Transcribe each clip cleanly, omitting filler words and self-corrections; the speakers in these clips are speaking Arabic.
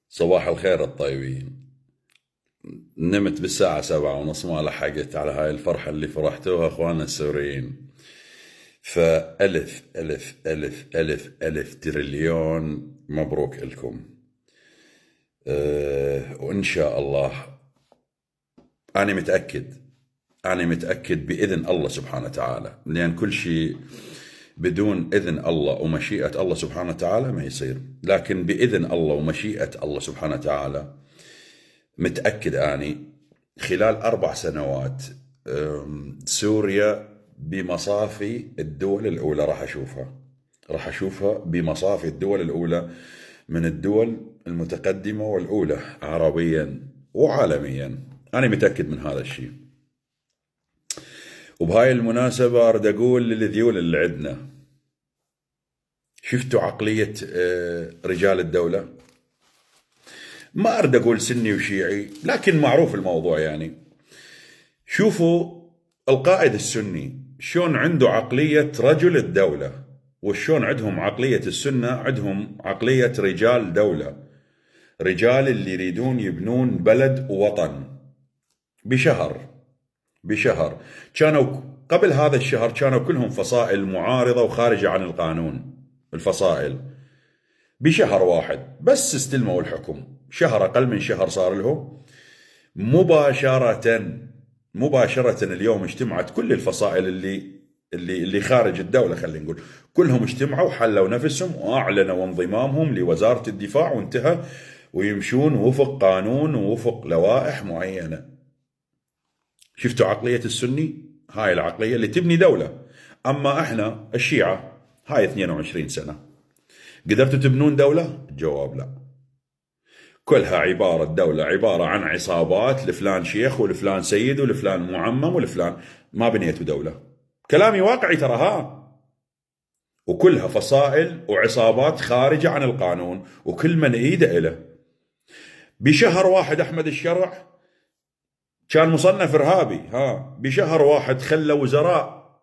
صباح الخير الطيبين. نمت بالساعة 7:30، ما لحقت على هاي الفرحة اللي فرحتوها اخواننا السوريين. فألف ألف ألف ألف ألف تريليون مبروك لكم. وإن شاء الله أنا متأكد، أنا متأكد بإذن الله سبحانه وتعالى، لأن كل شيء بدون إذن الله ومشيئة الله سبحانه وتعالى ما يصير، لكن بإذن الله ومشيئة الله سبحانه وتعالى متأكد أني خلال 4 سنوات سوريا بمصافي الدول الأولى راح أشوفها بمصافي الدول الأولى، من الدول المتقدمة والأولى عربيا وعالميا. أنا متأكد من هذا الشيء. وبهاي المناسبة أريد أقول للذيول اللي عندنا، شفتوا عقلية رجال الدولة؟ ما أريد أقول سني وشيعي، لكن معروف الموضوع يعني. شوفوا القائد السني شلون عنده عقلية رجل الدولة، وشلون عندهم عقلية السنة، عندهم عقلية رجال دولة، رجال اللي يريدون يبنون بلد ووطن. بشهر كانوا قبل هذا الشهر كانوا كلهم فصائل معارضة وخارجة عن القانون. الفصائل بشهر واحد بس استلموا الحكم، شهر أقل من شهر صار لهم مباشرة اليوم اجتمعت كل الفصائل اللي خارج الدولة، خلينا نقول كلهم اجتمعوا وحلوا نفسهم وأعلنوا انضمامهم لوزارة الدفاع، وانتهى، ويمشون وفق قانون ووفق لوائح معينة. شفتوا عقلية السني؟ هاي العقلية اللي تبني دولة. أما احنا الشيعة هاي 22 سنة قدرتوا تبنون دولة؟ الجواب لا. كلها دولة عبارة عن عصابات، لفلان شيخ ولفلان سيد ولفلان معمم ولفلان. ما بنيتوا دولة. كلامي واقعي ترى ها. وكلها فصائل وعصابات خارجة عن القانون، وكل من ايده إله. بشهر واحد أحمد الشرع كان مصنف إرهابي، بشهر واحد خلى وزراء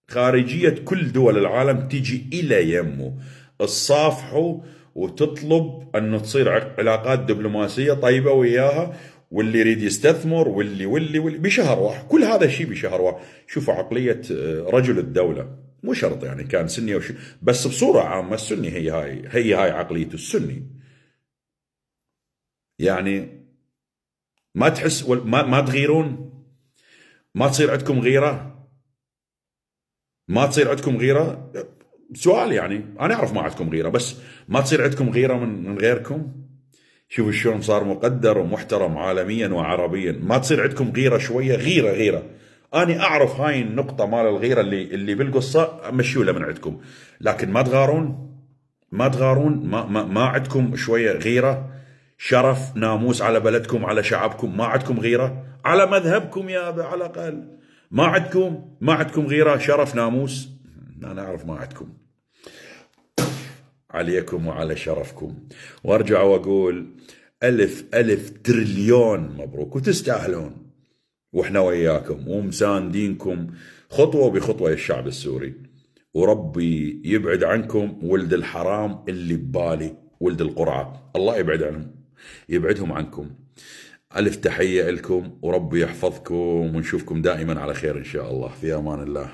خارجية كل دول العالم تيجي إلى يمه الصافحه وتطلب أن تصير علاقات دبلوماسية طيبة وياها، واللي يريد يستثمر واللي بشهر واحد. كل هذا الشيء بشهر واحد. شوفوا عقلية رجل الدولة. مو شرط يعني كان سني بس بصورة عامة السني هي هاي عقلية السني. يعني ما تحس ما تغيرون؟ ما تصير عندكم غيرة؟ سؤال يعني. أنا أعرف ما عندكم غيرة، بس ما تصير عندكم غيرة من غيركم؟ شوفوا شلون صار مقدر ومحترم عالميا وعربيا. ما تصير عندكم غيرة شوية؟ غيرة. أنا أعرف هاي النقطة مال الغيرة اللي بالقصة مشيولة من عندكم، لكن ما تغارون؟ ما عندكم شوية غيرة؟ شرف ناموس على بلدكم، على شعبكم؟ ما عندكم غيرة على مذهبكم يا أبا على الأقل؟ ما عندكم غيرة، شرف ناموس؟ أنا أعرف ما عندكم. عليكم وعلى شرفكم. وارجع واقول ألف ألف تريليون مبروك، وتستاهلون، واحنا وياكم ومساندينكم خطوة بخطوة يا الشعب السوري. وربي يبعد عنكم ولد الحرام اللي ببالي، ولد القرعة، الله يبعدهم عنكم. ألف تحية لكم، وربي يحفظكم، ونشوفكم دائما على خير إن شاء الله. في أمان الله.